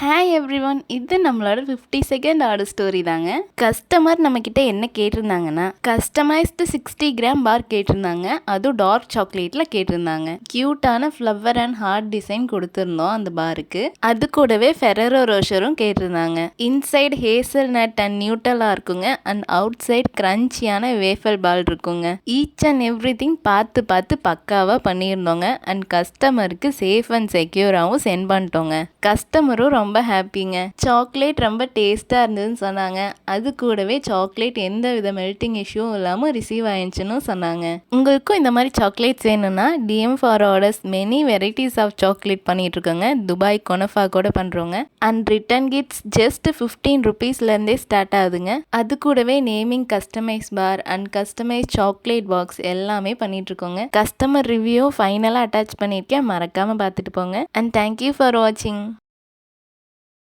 Hi everyone, இது நம்மளோட 50 second order story தாங்க. கஸ்டமர் நம்மக்கிட்ட என்ன கேட்டிருந்தாங்கன்னா, கஸ்டமைஸ்டு 60 கிராம் பார் கேட்டிருந்தாங்க. அதுவும் டார்க் சாக்லேட்டில் கேட்டிருந்தாங்க. க்யூட்டான ஃப்ளவர் அண்ட் ஹார்ட் டிசைன் கொடுத்துருந்தோம் அந்த பாருக்கு. அது கூடவே ஃபெரரோ ரோஷரும் கேட்டிருந்தாங்க. இன்சைட் ஹேசல் நட் அண்ட் நியூட்டலாக இருக்குங்க. அண்ட் அவுட் சைட் கிரன்ச்சியான வேஃபல் பால் இருக்குங்க. ஈச் அண்ட் எவ்ரி திங் பார்த்து பக்காவாக பண்ணியிருந்தோங்க. அண்ட் கஸ்டமருக்கு சேஃப் அண்ட் செக்யூராகவும் சென்ட் பண்ணிட்டோங்க. கஸ்டமரும் ரொம்ப ஹாப்பிங்க. சாக்லேட் ரொம்ப டேஸ்ட்டாக இருந்ததுன்னு சொன்னாங்க. அது கூடவே சாக்லேட் எந்த வித மெல்ட்டிங் இஷ்யூவும் இல்லாமல் ரிசீவ் ஆயிடுச்சுன்னு சொன்னாங்க. உங்களுக்கும் இந்த மாதிரி சாக்லேட்ஸ் வேணும்னா DM for orders many varieties of chocolate பண்ணிட்டு இருக்கோங்க. துபாய் கொனஃபா கூட பண்ணுறோங்க. அண்ட் ரிட்டன் கிஃப்ட்ஸ் ஜஸ்ட் 15 ருபீஸ்லேருந்தே ஸ்டார்ட் ஆகுதுங்க. அது கூடவே naming customise bar and customise chocolate box எல்லாமே பண்ணிட்டு இருக்கோங்க. கஸ்டமர் ரிவ்யூ ஃபைனலாக அட்டாச் பண்ணியிருக்கேன், மறக்காமல் பார்த்துட்டு போங்க. அண்ட் தேங்க்யூ ஃபார் வாட்சிங்.